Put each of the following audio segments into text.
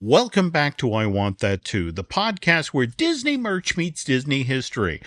Welcome back to I Want That Too, the podcast where Disney merch meets Disney history.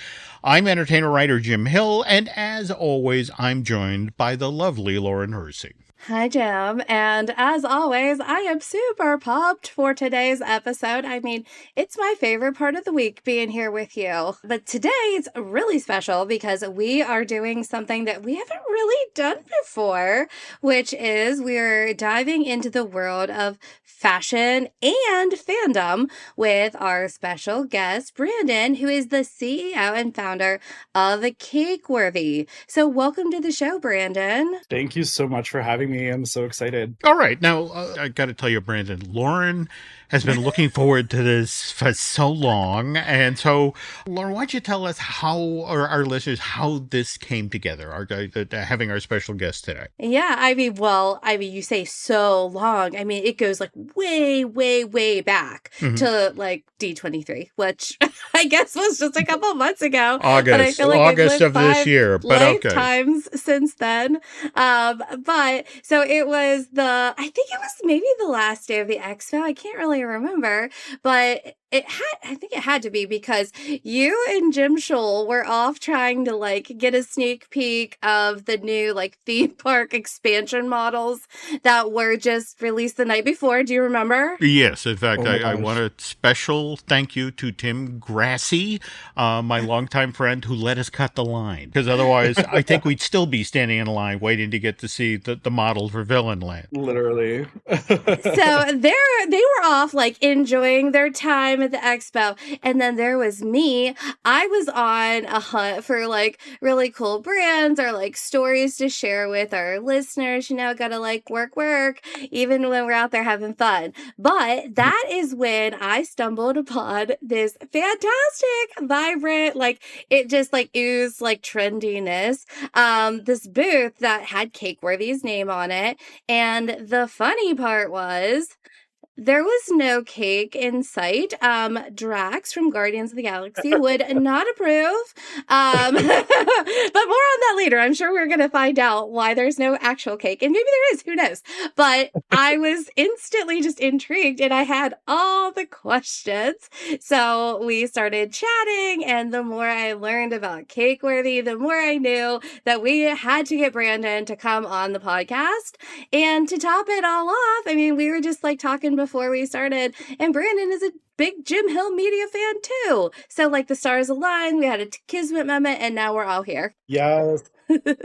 I'm entertainer writer Jim Hill, and as always, I'm joined by the lovely Lauren Hersey. Hi, Jim. And as always, I am super pumped for today's episode. I mean, it's my favorite part of the week being here with you. But today it's really special because we are doing something that we haven't really done before, which is we're diving into the world of fashion and fandom with our special guest, Brandon, who is the CEO and founder of Cakeworthy. So welcome to the show, Brandon. Thank you so much for having me. I'm so excited. All right. Now, I got to tell you, Brandon, Lauren has been looking forward to this for so long. And so, Lauren, why don't you tell us how, or our listeners, how this came together, having our special guest today? Yeah, I mean, you say so long. I mean, it goes like way, way, way back to like D23, which I guess was just a couple months ago. August, but I feel like August of this year, but okay. Lifetimes since then. But so it was I think it was maybe the last day of the expo. I can't really remember, but I think it had to be because you and Jim Scholl were off trying to like get a sneak peek of the new like theme park expansion models that were just released the night before. Do you remember? Yes. In fact, I want a special thank you to Tim Grassi, my longtime friend who let us cut the line. Because otherwise, I think we'd still be standing in line waiting to get to see the models for Villain Land. Literally. So they were off like enjoying their time at the expo, and then there was me. I was on a hunt for like really cool brands or like stories to share with our listeners. You know, gotta like work even when we're out there having fun. But that is when I stumbled upon this fantastic, vibrant, like it just like oozed like trendiness, this booth that had Cakeworthy's name on it. And the funny part was there was no cake in sight. Drax from Guardians of the Galaxy would not approve. But more on that later. I'm sure we're going to find out why there's no actual cake. And maybe there is. Who knows? But I was instantly just intrigued and I had all the questions. So we started chatting. And the more I learned about Cakeworthy, the more I knew that we had to get Brandon to come on the podcast. And to top it all off, I mean, we were just like talking before we started, and Brandon is a big Jim Hill media fan too. So like the stars aligned, we had a kismet moment, and now we're all here. Yes.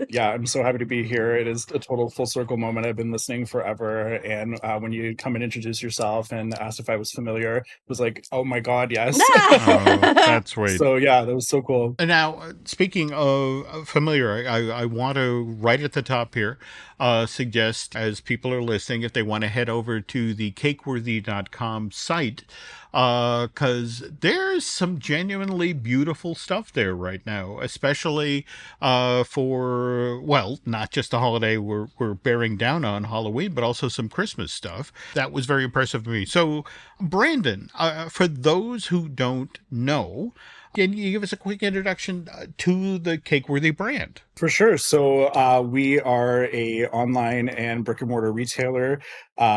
Yeah, I'm so happy to be here. It is a total full circle moment. I've been listening forever. And when you come and introduce yourself and asked if I was familiar, it was like, oh my God, yes. Oh, that's sweet. So yeah, that was so cool. And now, speaking of familiar, I want to, right at the top here, suggest as people are listening, if they want to head over to the Cakworthy.com site, because there's some genuinely beautiful stuff there right now, especially for, well, not just the holiday we're bearing down on, Halloween, but also some Christmas stuff. That was very impressive to me. So, Brandon, for those who don't know, can you give us a quick introduction to the Cakeworthy brand? For sure. So we are a online and brick and mortar retailer.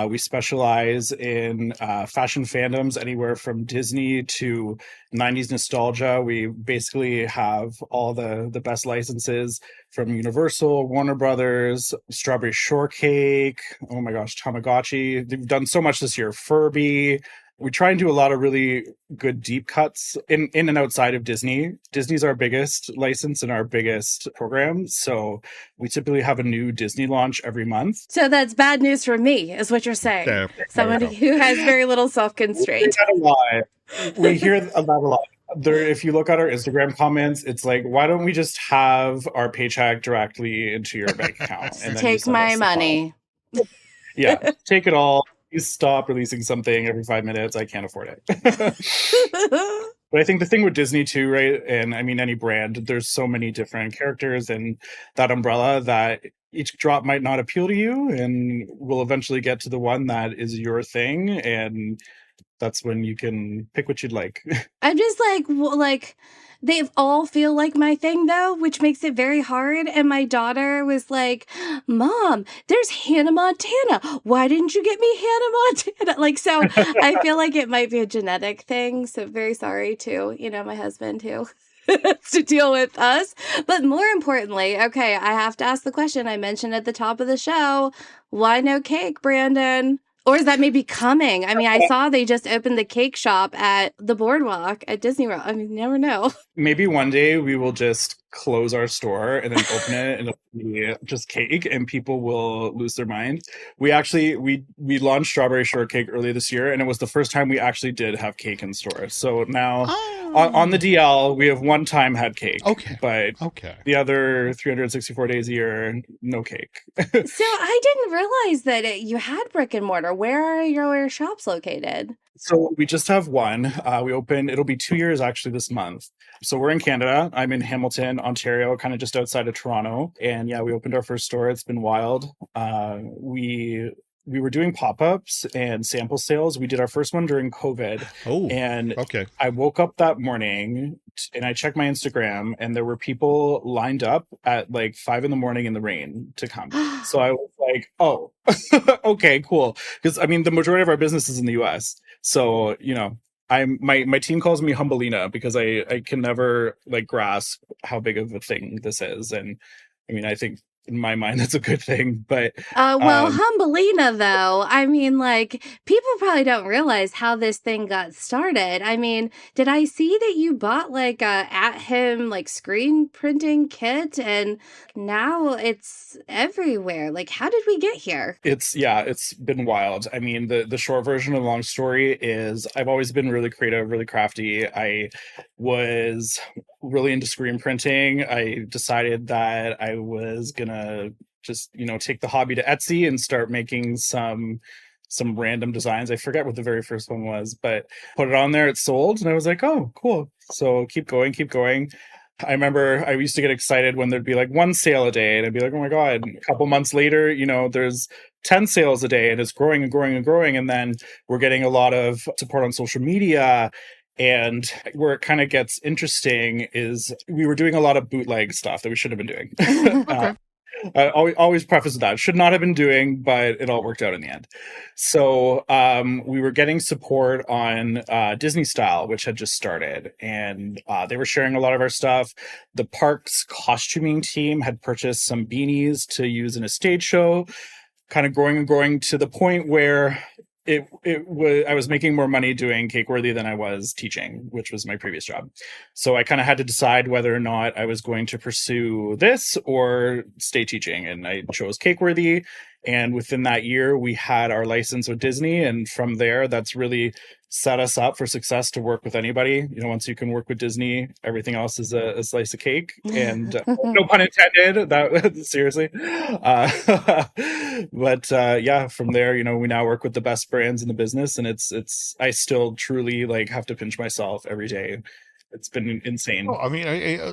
We specialize in fashion fandoms, anywhere from Disney to 90s nostalgia. We basically have all the best licenses from Universal, Warner Brothers, Strawberry Shortcake. Oh my gosh, Tamagotchi. They've done so much this year. Furby. We try and do a lot of really good deep cuts in and outside of Disney. Disney's our biggest license and our biggest program. So we typically have a new Disney launch every month. So that's bad news for me, is what you're saying. Yeah. Somebody who has very little self-constraint. We hear that a lot. There, if you look at our Instagram comments, it's like, why don't we just have our paycheck directly into your bank account? And then take my money. Yeah, take it all. You stop releasing something every 5 minutes. I can't afford it. But I think the thing with Disney too, right? And I mean, any brand, there's so many different characters and that umbrella that each drop might not appeal to you, and we'll eventually get to the one that is your thing. And that's when you can pick what you'd like. I'm just like they all feel like my thing though, which makes it very hard. And my daughter was like, "Mom, there's Hannah Montana. Why didn't you get me Hannah Montana?" Like, so I feel like it might be a genetic thing. So very sorry to, my husband who has to deal with us. But more importantly, okay, I have to ask the question I mentioned at the top of the show. Why no cake, Brandon? Or is that maybe coming? I mean, I saw they just opened the cake shop at the boardwalk at Disney World. I mean, you never know. Maybe one day we will just close our store and then open it and it'll be just cake and people will lose their mind. We launched strawberry shortcake earlier this year and it was the first time we actually did have cake in store. So now on the DL we have one time had cake. Okay. But the other 364 days a year, no cake. So I didn't realize that you had brick and mortar. Where are your shops located? So we just have one. We opened, it'll be 2 years actually this month. So we're in Canada. I'm in Hamilton, Ontario, kind of just outside of Toronto. And yeah, we opened our first store. It's been wild. We were doing pop-ups and sample sales. We did our first one during COVID. And I woke up that morning and I checked my Instagram and there were people lined up at like 5 a.m. in the rain to come. So I was like, oh, okay, cool. Because I mean, the majority of our business is in the US. So, my team calls me Humbleina because I can never like grasp how big of a thing this is. And I mean, I think in my mind, that's a good thing. But Humbleina, though, I mean, like, people probably don't realize how this thing got started. I mean, did I see that you bought like a at-home like screen printing kit and now it's everywhere? Like, how did we get here? It's been wild. I mean, the short version of the long story is I've always been really creative, really crafty. I was really into screen printing. I decided that I was gonna just take the hobby to Etsy and start making some random designs. I forget what the very first one was, but put it on there, it sold, and I was like, oh, cool. So keep going. I remember I used to get excited when there'd be like one sale a day and I'd be like, oh my God. And a couple months later, there's 10 sales a day and it's growing and growing and growing. And then we're getting a lot of support on social media. And where it kind of gets interesting is we were doing a lot of bootleg stuff that we should have been doing. I always preface that. Should not have been doing, but it all worked out in the end. So we were getting support on Disney Style, which had just started. And they were sharing a lot of our stuff. The park's costuming team had purchased some beanies to use in a stage show, kind of growing and growing to the point where I was making more money doing Cakworthy than I was teaching, which was my previous job. So I kind of had to decide whether or not I was going to pursue this or stay teaching. And I chose Cakworthy. And within that year, we had our license with Disney. And from there, that's really set us up for success to work with anybody. Once you can work with Disney, everything else is a slice of cake. And no pun intended, that seriously. But yeah, from there, we now work with the best brands in the business. And I still truly have to pinch myself every day. It's been insane. Oh, I mean,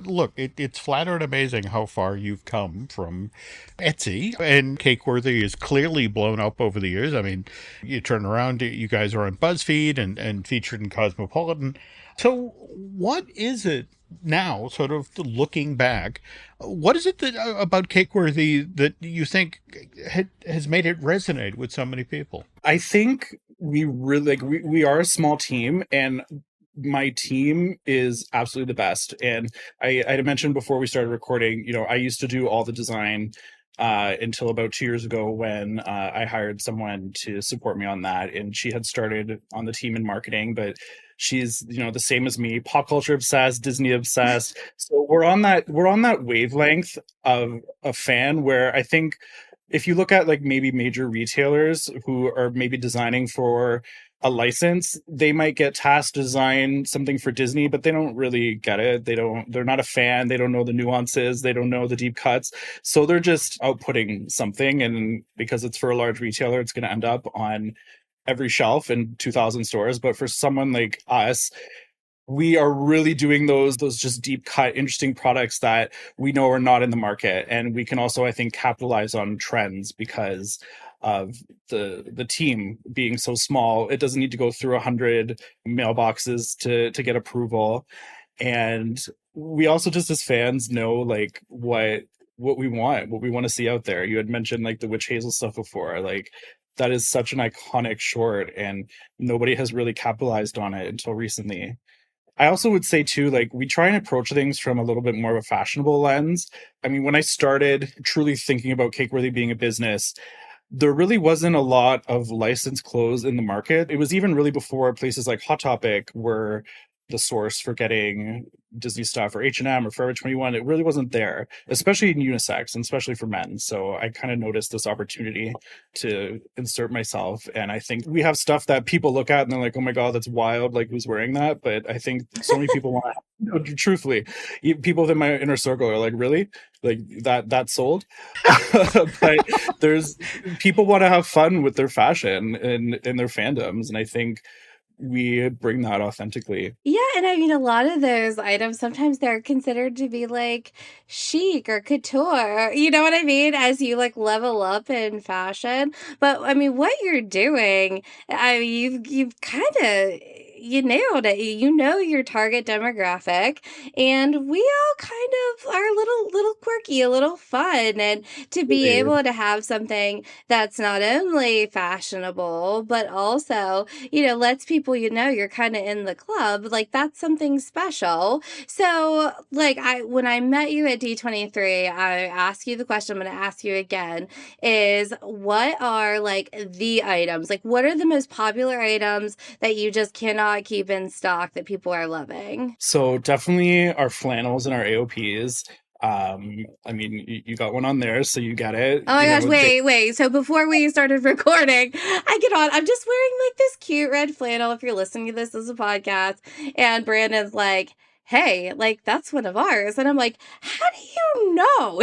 look, it's flat out amazing how far you've come from Etsy. And Cakeworthy is clearly blown up over the years. I mean, you turn around, you guys are on BuzzFeed and featured in Cosmopolitan. So what is it now, sort of looking back, what is it about Cakeworthy that you think has made it resonate with so many people? I think we really, we are a small team, and my team is absolutely the best. And I had mentioned before we started recording, I used to do all the design until about 2 years ago when I hired someone to support me on that. And she had started on the team in marketing, but she's, the same as me, pop culture obsessed, Disney obsessed. So we're on that wavelength of a fan where I think if you look at like maybe major retailers who are maybe designing for a license, they might get tasked to design something for Disney, but they don't really get it. They're not a fan. They don't know the nuances. They don't know the deep cuts. So they're just outputting something. And because it's for a large retailer, it's going to end up on every shelf in 2,000 stores. But for someone like us, we are really doing those just deep cut, interesting products that we know are not in the market. And we can also, I think, capitalize on trends because of the team being so small. It doesn't need to go through 100 mailboxes to get approval. And we also, just as fans, know like what we want to see out there. You had mentioned like the witch hazel stuff before. Like, that is such an iconic short, and nobody has really capitalized on it until recently. I also would say too, like, we try and approach things from a little bit more of a fashionable lens. I mean, when I started truly thinking about Cakeworthy being a business, there really wasn't a lot of licensed clothes in the market. It was even really before places like Hot Topic were the source for getting Disney stuff, or H&M or Forever 21. It really wasn't there, especially in unisex and especially for men. So I kind of noticed this opportunity to insert myself. And I think we have stuff that people look at and they're like, oh my God, that's wild. Like, who's wearing that? But I think so many people want to, truthfully, people within my inner circle are like, really? Like, that sold? But there's people want to have fun with their fashion and their fandoms. And I think we bring that authentically. Yeah, and I mean, a lot of those items, sometimes they're considered to be like chic or couture. You know what I mean? As you like level up in fashion. But I mean, what you're doing, I mean, you've kind of you nailed it. You know your target demographic, and we all kind of are a little quirky, a little fun, and to be able to have something that's not only fashionable but also, lets people you're kind of in the club, like that's something special. So, like, when I met you at D23, I asked you the question I'm going to ask you again, is what are like the items? Like, what are the most popular items that you just cannot keep in stock that people are loving? So definitely our flannels and our AOPs. I mean, you got one on there, so you get it. Oh my gosh, wait. So before we started recording, I'm just wearing like this cute red flannel if you're listening to this as a podcast. And Brandon's like, hey, like that's one of ours. And I'm like, how do you know?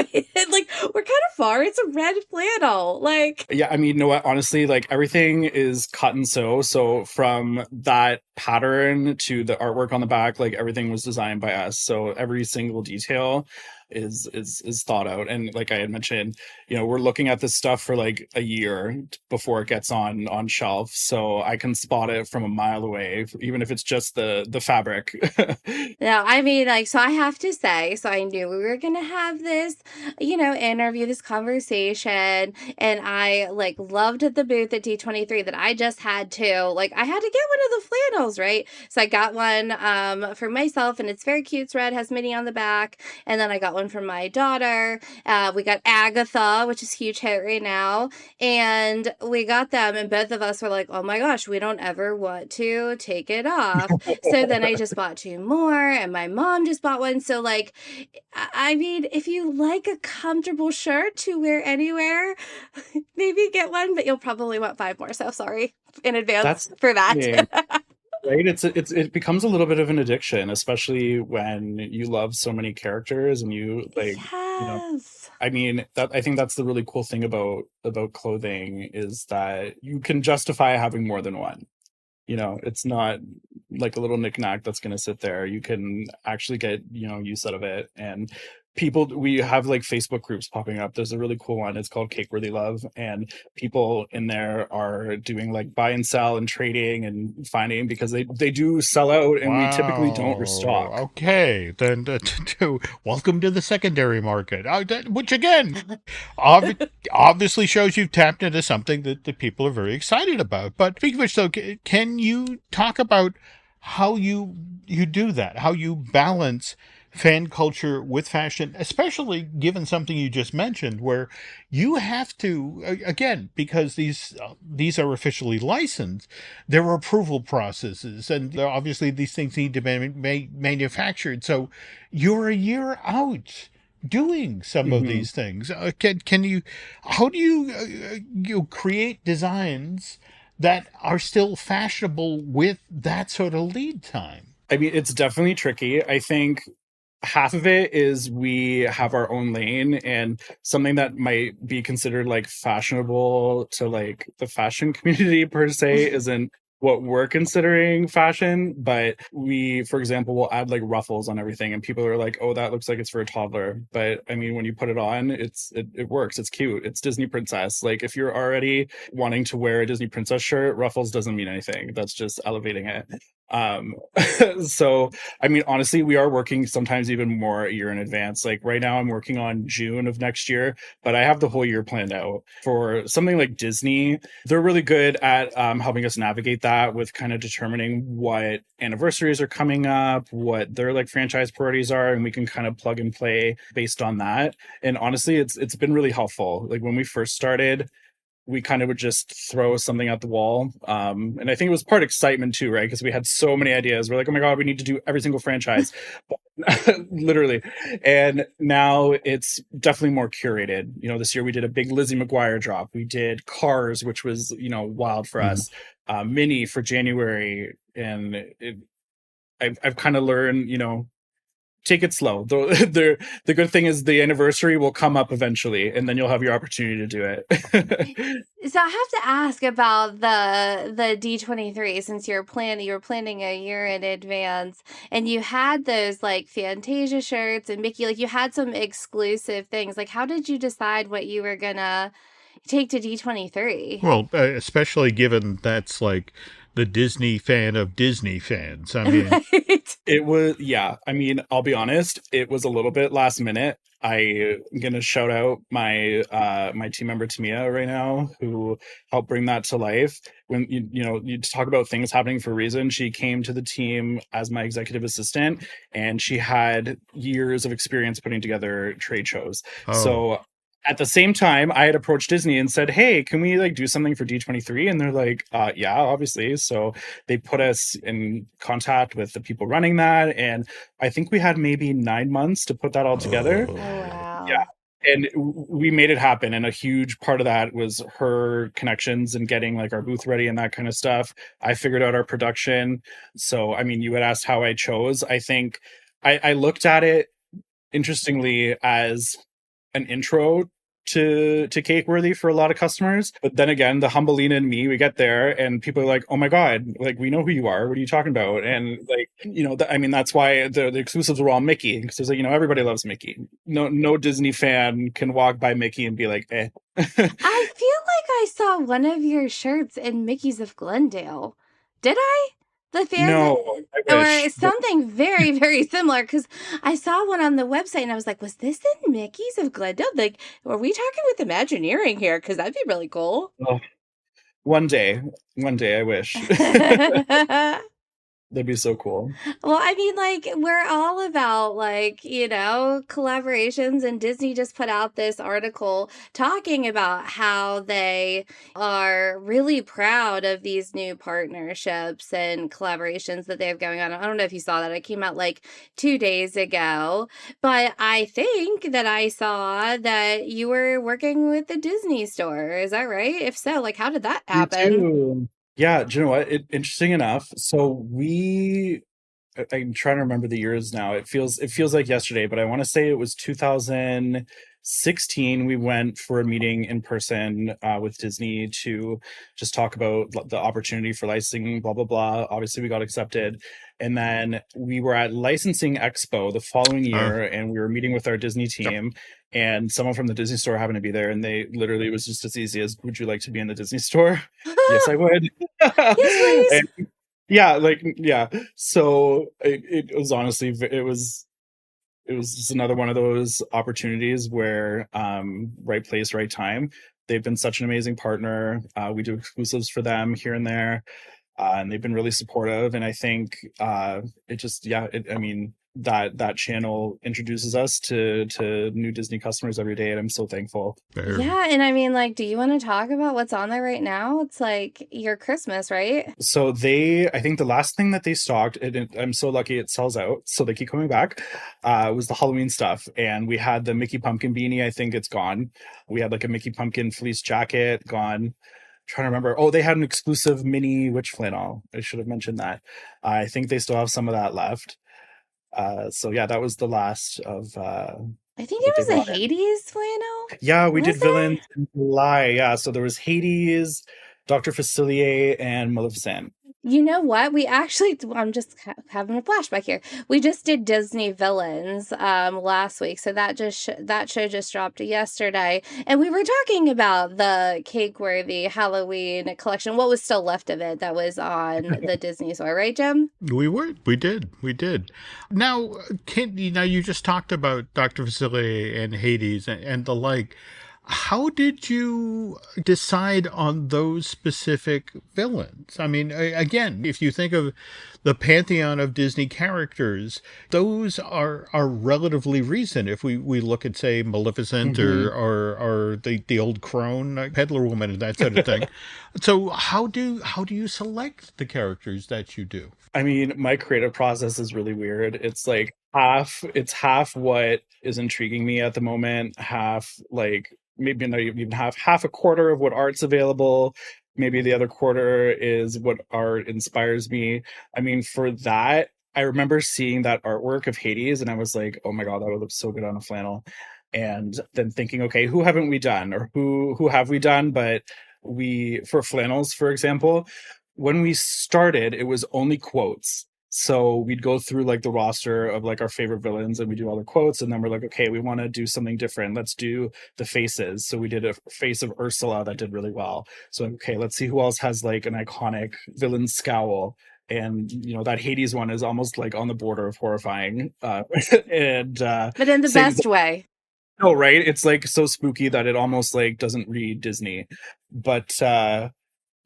Like, we're kind of far. It's a red flannel. Like, yeah, I mean, you know what? Honestly, like, everything is cut and sew. So from that pattern to the artwork on the back, like, everything was designed by us. So every single detail is thought out. And like I had mentioned, we're looking at this stuff for like a year before it gets on shelf. So I can spot it from a mile away, even if it's just the fabric. No, I mean, like, so I have to say, so I knew we were going to have this, interview, this conversation, and I, like, loved the booth at D23 that I just had to, like, I had to get one of the flannels, right? So I got one for myself, and it's very cute. It's red, has Minnie on the back, and then I got one for my daughter. We got Agatha, which is a huge hit right now, and we got them, and both of us were like, oh my gosh, we don't ever want to take it off. So then I just bought two more, and my mom just bought one. So, like, I mean, if you like a comfortable shirt to wear anywhere, maybe get one, but you'll probably want five more. So sorry in advance for that. Yeah. Right? It becomes a little bit of an addiction, especially when you love so many characters and you like, yes. I mean, I think that's the really cool thing about clothing, is that you can justify having more than one. It's not like a little knickknack that's going to sit there. You can actually get, use out of it. And we have like Facebook groups popping up. There's a really cool one. It's called Cakeworthy Love. And people in there are doing like buy and sell and trading and finding, because they do sell out, and we typically don't restock. Okay. Then welcome to the secondary market, which again, obviously shows you've tapped into something that the people are very excited about. But speaking of which, though, can you talk about how you do that, how you balance fan culture with fashion, especially given something you just mentioned, where you have to, again, because these are officially licensed, there are approval processes, and obviously these things need to be manufactured. So you're a year out doing some of these things. Can you, how do you create designs that are still fashionable with that sort of lead time? I mean, it's definitely tricky. I think half of it is we have our own lane, and something that might be considered like fashionable to like the fashion community per se isn't what we're considering fashion, but we, for example, will add like ruffles on everything, and people are like, "Oh, that looks like it's for a toddler." But I mean, when you put it on, it works. It's cute. It's Disney princess. Like if you're already wanting to wear a Disney princess shirt, ruffles doesn't mean anything. That's just elevating it. Um, so I mean, honestly, we are working sometimes even more a year in advance. Like right now, I'm working on June of next year, but I have the whole year planned out. For something like Disney, they're really good at helping us navigate that with kind of determining what anniversaries are coming up, what their like franchise priorities are, and we can kind of plug and play based on that. And honestly, it's been really helpful. Like when we first started, we kind of would just throw something at the wall. And I think it was part excitement too, right? Because we had so many ideas. We're like, oh my God, we need to do every single franchise. Literally. And now it's definitely more curated. You know, this year we did a big Lizzie McGuire drop. We did Cars, which was, you know, wild for us. Minnie for January. And I've kind of learned, you know, take it slow. The good thing is the anniversary will come up eventually, and then you'll have your opportunity to do it. So I have to ask about the D23, since you were planning a year in advance, and you had those like Fantasia shirts and Mickey, like you had some exclusive things. Like how did you decide what you were gonna take to D23? Well, especially given that's like the Disney fan of Disney fans. I mean, Right. It was, yeah. I mean, I'll be honest, it was a little bit last minute. I'm gonna shout out my team member Tamia right now, who helped bring that to life. When you talk about things happening for a reason, she came to the team as my executive assistant, and she had years of experience putting together trade shows. oh, So at the same time, I had approached Disney and said, "Hey, can we like do something for D23?" And they're like, "Yeah, obviously." So they put us in contact with the people running that, and I think we had maybe 9 months to put that all together. Oh Yeah, wow. and we made it happen. And a huge part of that was her connections and getting like our booth ready and that kind of stuff. I figured out our production. So I mean, you had asked how I chose. I think I looked at it interestingly as an intro to Cakeworthy for a lot of customers. But then again, the Humbleina and me, we get there and people are like, "Oh my God, like we know who you are. What are you talking about?" And like, I mean, that's why the exclusives were all Mickey, because there's like, everybody loves Mickey. No Disney fan can walk by Mickey and be like, eh. I feel like I saw one of your shirts in Mickey's of Glendale. Did I? The fans, No, I or wish. something very, very similar, because I saw one on the website and I was like, was this in Mickey's of Glendale? Like, are we talking with Imagineering here? Because that'd be really cool. Oh, one day, I wish. That'd be so cool. Well, I mean, like, we're all about, like, collaborations, and Disney just put out this article talking about how they are really proud of these new partnerships and collaborations that they have going on. I don't know if you saw that. It came out like 2 days ago, but I think that I saw that you were working with the Disney store. Is that right? If so, like, how did that Me happen? too. Yeah, do you know what? Interesting enough. So I'm trying to remember the years now. It feels like yesterday, but I want to say it was 2016. We went for a meeting in person with Disney to just talk about the opportunity for licensing, blah blah blah. Obviously, we got accepted, and then we were at Licensing Expo the following year, and we were meeting with our Disney team. And someone from the Disney store happened to be there, and they literally, it was just as easy as, "Would you like to be in the Disney store?" Yes, I would. Yes, please. And yeah. So it was honestly, it was just another one of those opportunities where right place, right time. They've been such an amazing partner. We do exclusives for them here and there, and they've been really supportive. And I think it just, I mean, that channel introduces us to new Disney customers every day, and I'm so thankful. Yeah, and I mean, like, do you want to talk about what's on there right now? It's like your Christmas, right? So I think the last thing that they stocked, and I'm so lucky it sells out, so they keep coming back, was the Halloween stuff. And we had the Mickey Pumpkin beanie. I think it's gone. We had like a Mickey Pumpkin fleece jacket, gone. Trying to remember. Oh, they had an exclusive mini witch flannel. I should have mentioned that. I think they still have some of that left. So yeah, that was the last of I think what it they was a brought in. Hades flannel. Yeah, we Was did it? villains in July. Yeah, so there was Hades. Dr. Facilier and Maleficent. You know what? We actually, I'm just having a flashback here. We just did Disney villains last week, so that show just dropped yesterday, and we were talking about the Cakeworthy Halloween collection. What was still left of it that was on the Disney store, right, Jim? We did. Now, you just talked about Dr. Facilier and Hades and the like. How did you decide on those specific villains? I mean, again, if you think of the pantheon of Disney characters, those are relatively recent. If we look at, say, Maleficent or the old crone, peddler woman, and that sort of thing. So how do you select the characters that you do? I mean, my creative process is really weird. It's like half what is intriguing me at the moment, half like maybe not even half a quarter of what art's available. Maybe the other quarter is what art inspires me. I mean, for that, I remember seeing that artwork of Hades and I was like, oh my God, that would look so good on a flannel. And then thinking, okay, who haven't we done, or who have we done? But for flannels, for example, when we started, it was only quotes. So we'd go through like the roster of like our favorite villains and we do all the quotes. And then we're like, okay, we want to do something different. Let's do the faces. So we did a face of Ursula that did really well. So, okay, let's see who else has like an iconic villain scowl. And, that Hades one is almost like on the border of horrifying. But in the best way. Oh, right. It's like so spooky that it almost like doesn't read Disney. But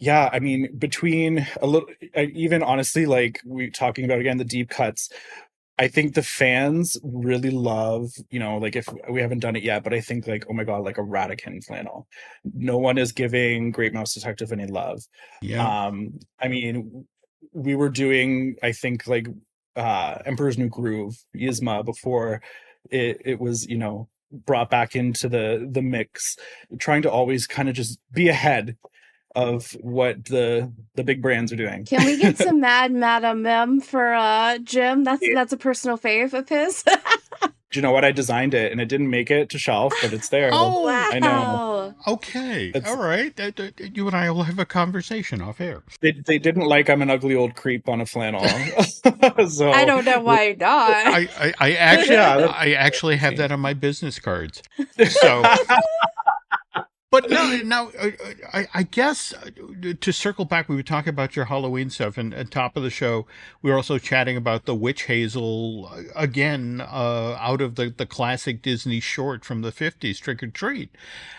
yeah, I mean, between a little, even honestly, like we talking about again, the deep cuts, I think the fans really love, like if we haven't done it yet, but I think like, oh my God, like a Ratican flannel. No one is giving Great Mouse Detective any love. Yeah. I mean, we were doing, I think like Emperor's New Groove, Yzma, before it was, brought back into the mix, trying to always kind of just be ahead of what the big brands are doing. Can we get some Mad Madam Mim for Jim? That's a personal fave of his. Do you know what? I designed it and it didn't make it to shelf, but it's there. Oh, wow. I know. Okay. All right. You and I will have a conversation off air. They didn't like I'm an ugly old creep on a flannel. So I don't know why not. I actually have that on my business cards. So but now, I guess to circle back, we were talking about your Halloween stuff, and at top of the show, we were also chatting about the witch hazel again, out of the classic Disney short from the 50s, Trick or Treat.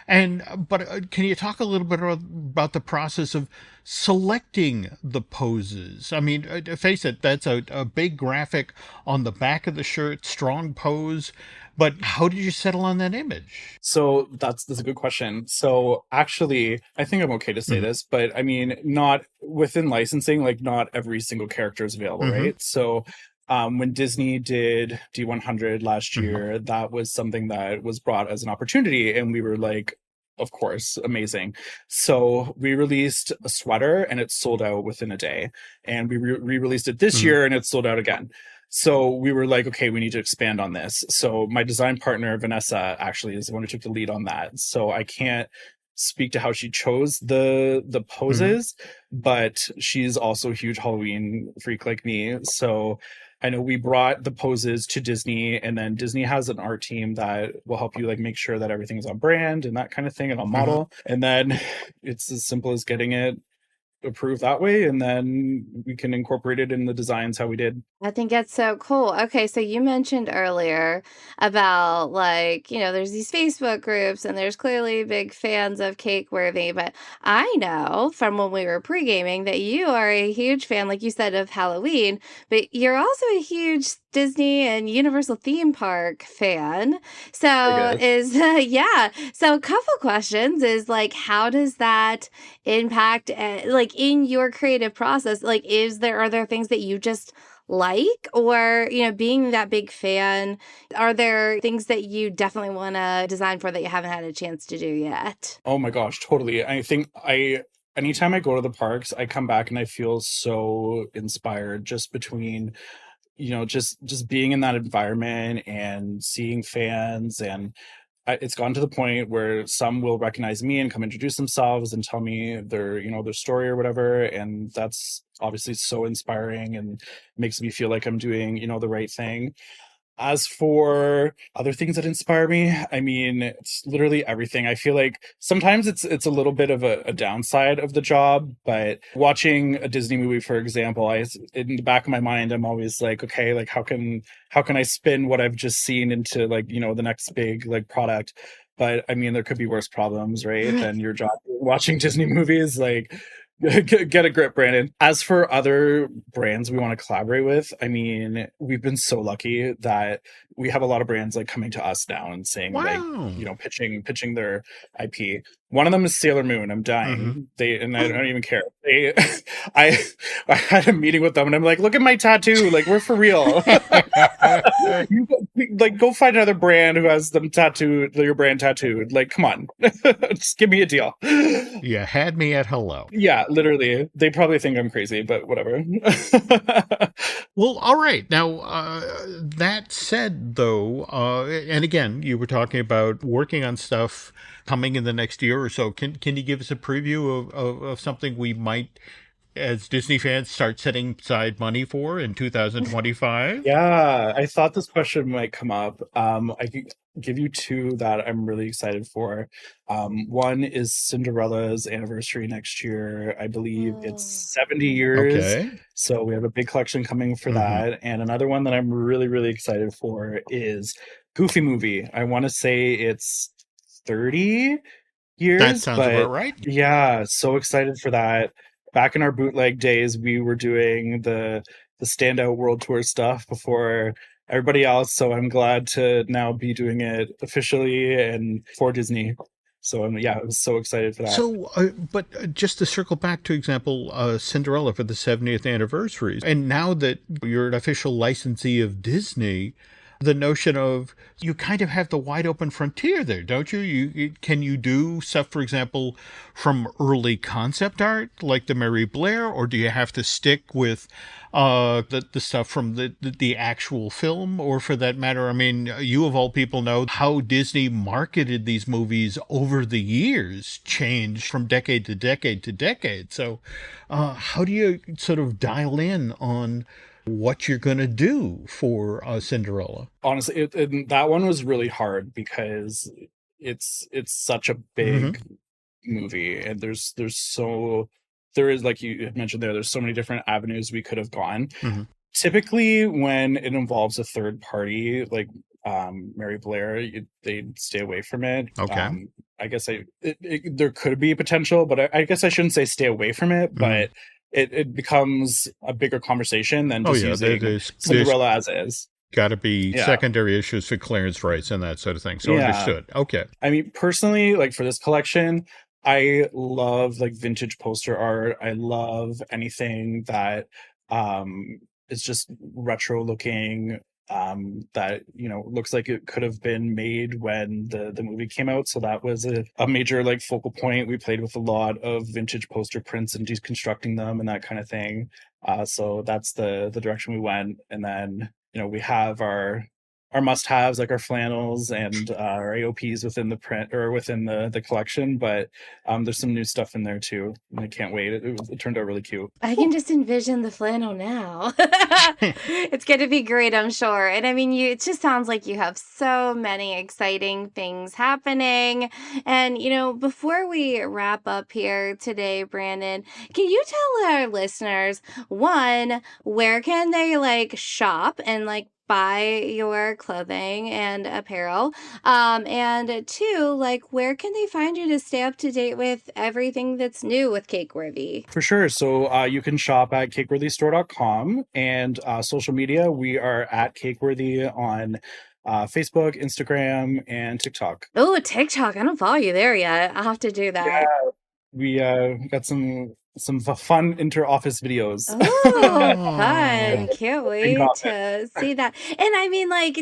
But can you talk a little bit about the process of selecting the poses? I mean, face it, that's a big graphic on the back of the shirt, strong pose. But how did you settle on that image? So that's a good question. So actually, I think I'm okay to say this, but I mean, not within licensing, like not every single character is available, right? So when Disney did D100 last year, that was something that was brought as an opportunity. And we were like, of course, amazing. So we released a sweater and it sold out within a day. And we re-released it this year and it sold out again. So we were like, okay, we need to expand on this. So my design partner, Vanessa, actually is the one who took the lead on that. So I can't speak to how she chose the poses, but she's also a huge Halloween freak like me. So I know we brought the poses to Disney, and then Disney has an art team that will help you like make sure that everything's on brand and that kind of thing and on model. And then it's as simple as getting it approved that way, and then we can incorporate it in the designs how we did. I think that's so cool. Okay, so you mentioned earlier about like, there's these Facebook groups and there's clearly big fans of Cakeworthy, but I know from when we were pre-gaming that you are a huge fan, like you said, of Halloween, but you're also a huge Disney and Universal theme park fan. So so a couple questions is like, how does that impact like in your creative process? Like, are there things that you just like, or being that big fan, are there things that you definitely want to design for that you haven't had a chance to do yet? Oh my gosh, totally. I think anytime I go to the parks, I come back and I feel so inspired just between just being in that environment and seeing fans. And it's gone to the point where some will recognize me and come introduce themselves and tell me their story or whatever, and that's obviously so inspiring and makes me feel like I'm doing the right thing. As for other things that inspire me, I mean, it's literally everything. I feel like sometimes it's a little bit of a downside of the job, but watching a Disney movie, for example, in the back of my mind, I'm always like, okay, like how can I spin what I've just seen into like, the next big like product? But I mean, there could be worse problems, right? Right. Than your job watching Disney movies. Like, get a grip, Brandon. As for other brands we want to collaborate with, I mean, we've been so lucky that we have a lot of brands like coming to us now and saying like, Wow. pitching their IP. One of them is Sailor Moon. I'm dying. I don't even care. I I had a meeting with them and I'm like, look at my tattoo. Like, we're for real. You go find another brand who has them tattooed, your brand tattooed. Like, come on, just give me a deal. You had me at hello. Yeah, literally. They probably think I'm crazy, but whatever. Well, all right. Now, that said, though, and again, you were talking about working on stuff coming in the next year or so. Can you give us a preview of something we might, as Disney fans, start setting aside money for in 2025? Yeah, I thought this question might come up. I could give you two that I'm really excited for. One is Cinderella's anniversary next year. I believe it's 70 years. Okay. So we have a big collection coming for that. And another one that I'm really, really excited for is Goofy Movie. I want to say it's 30 years. That sounds but about right. yeah, so excited for that. Back in our bootleg days, we were doing the standout world tour stuff before everybody else. So I'm glad to now be doing it officially and for Disney. So I was so excited for that. So, but just to circle back to example, Cinderella for the 70th anniversary, and now that you're an official licensee of Disney, the notion of you kind of have the wide open frontier there, don't you? Can you do stuff, for example, from early concept art like the Mary Blair, or do you have to stick with the stuff from the actual film, or for that matter, I mean, you of all people know how Disney marketed these movies over the years, changed from decade to decade to decade. So, how do you sort of dial in on what you're going to do for Cinderella? Honestly, that one was really hard because it's such a big movie, and there is, like you had mentioned there's so many different avenues we could have gone. Typically, when it involves a third party like Mary Blair, they stay away from it. Okay. I guess there could be potential, but I guess I shouldn't say stay away from it, but it becomes a bigger conversation than just using Cinderella as is. Got to be secondary issues for clearance rights and that sort of thing. So understood. Okay. I mean, personally, like for this collection, I love like vintage poster art. I love anything that is just retro looking, that looks like it could have been made when the movie came out. So that was a major like focal point. We played with a lot of vintage poster prints and deconstructing them and that kind of thing. So that's the direction we went. And then we have our must-haves like our flannels and our AOPs within the print or within the collection, but there's some new stuff in there too, and I can't wait. It turned out really cute. I can just envision the flannel now. It's going to be great, I'm sure. And I mean, it just sounds like you have so many exciting things happening. And, before we wrap up here today, Brandon, can you tell our listeners, one, where can they like shop and like buy your clothing and apparel? And two, like, where can they find you to stay up to date with everything that's new with Cakeworthy? For sure. So you can shop at cakworthystore.com, and social media, we are at Cakeworthy on Facebook, Instagram, and TikTok. Oh, TikTok. I don't follow you there yet. I'll have to do that. Yeah, we got some some fun inter-office videos. Oh, Oh. fun. Can't And wait gossip. to see that. And I mean, like,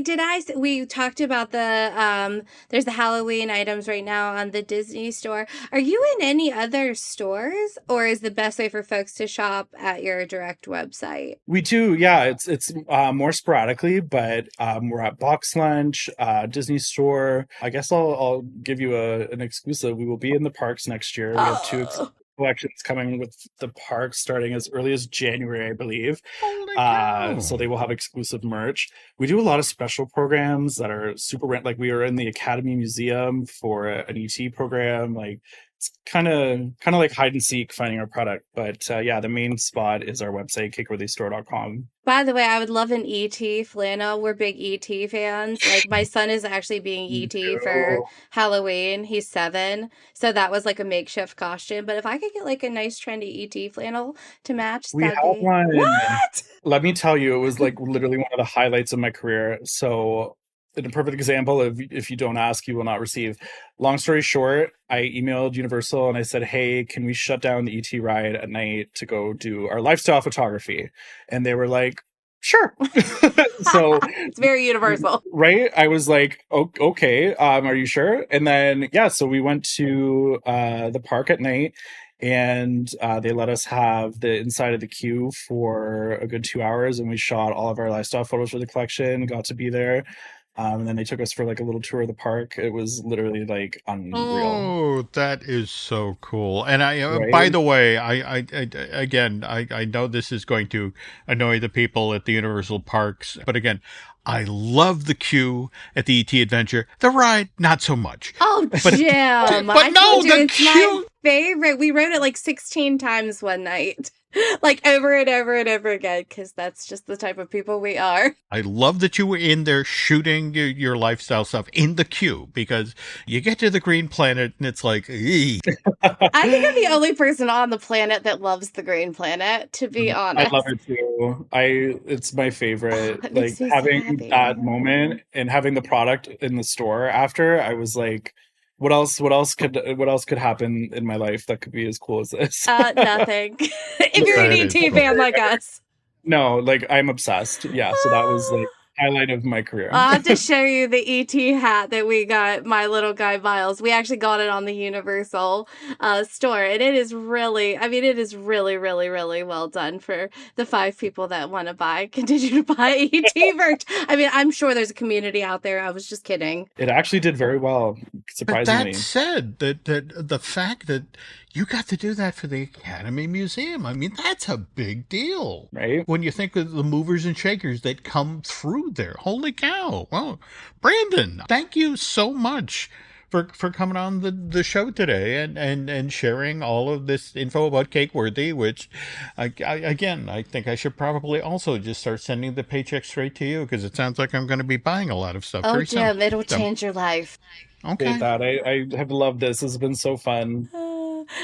we talked about there's the Halloween items right now on the Disney store. Are you in any other stores, or is the best way for folks to shop at your direct website? We do, yeah. It's more sporadically, but we're at Box Lunch, Disney Store. I guess I'll give you an exclusive. We will be in the parks next year. We have two Oh, collections coming with the parks starting as early as January, I believe. Holy cow. So they will have exclusive merch. We do a lot of special programs that are super like we are in the Academy Museum for an ET program. Like it's kind of like hide and seek finding our product. But yeah, the main spot is our website, cakeworthystore.com. by the way, I would love an ET flannel. We're big ET fans. Like my son is actually being Me ET for too. Halloween. He's 7, so that was like a makeshift costume. But if I could get like a nice trendy ET flannel to match, We that'd have be one. what? Let me tell you, it was like literally one of the highlights of my career. So, in a perfect example of if you don't ask, you will not receive. Long story short, I emailed Universal and I said, "Hey, can we shut down the ET ride at night to go do our lifestyle photography?" And they were like, "Sure." So, It's very universal. right? I was like, okay, are you sure? And then, yeah, so we went to the park at night and they let us have the inside of the queue for a good 2 hours. And we shot all of our lifestyle photos for the collection, got to be there. And then they took us for like a little tour of the park. It was literally like unreal, Oh, that is so cool. And by right? the way, again, I know this is going to annoy the people at the Universal Parks, but again, I love the queue at the ET Adventure. The ride, not so much. Oh, But Jim, but I no, told you the it's my queue. favorite. We rode it like 16 times one night, like over and over and over again, because that's just the type of people we are. I love that you were in there shooting your lifestyle stuff in the queue because you get to the Green Planet and it's like, "Eee." I think I'm the only person on the planet that loves the Green Planet, to be I love honest. it too. It's my Oh, favorite. it Like makes me so having happy. that moment and having the product in the store after, I was like, what else could happen in my life that could be as cool as this? Nothing. If you're an That is ET cool. fan like us. No, like I'm obsessed. Yeah, so that was like highlight of my career. I'll have to show you the ET hat that we got my little guy Miles. We actually got it on the Universal store. And it is really, I mean, it is really, really, really well done for the 5 people that want to buy, continue to buy ET merch. I mean, I'm sure there's a community out there. I was just kidding. It actually did very well, But that surprisingly, said, that the fact that you got to do that for the Academy Museum, I mean, that's a big deal. right? When you think of the movers and shakers that come through there. Holy cow. Well, Brandon, thank you so much for coming on the show today and sharing all of this info about Cakeworthy, which, again, I think I should probably also just start sending the paycheck straight to you because it sounds like I'm going to be buying a lot of stuff Oh, very soon. Jim, it'll So, change your life. Hate okay. that. I have loved this. This has been so fun.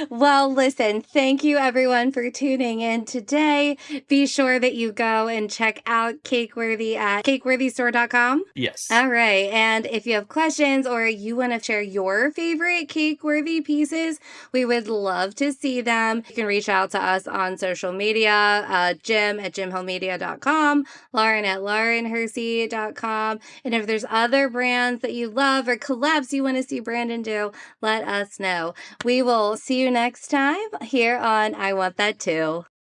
Well, listen, thank you everyone for tuning in today. Be sure that you go and check out Cakeworthy at cakeworthystore.com. Yes. All right. And if you have questions or you want to share your favorite Cakeworthy pieces, we would love to see them. You can reach out to us on social media, Jim at jimhillmedia.com, Lauren at laurenhersey.com. And if there's other brands that you love or collabs you want to see Brandon do, let us know. We will see you next time here on I Want That Too.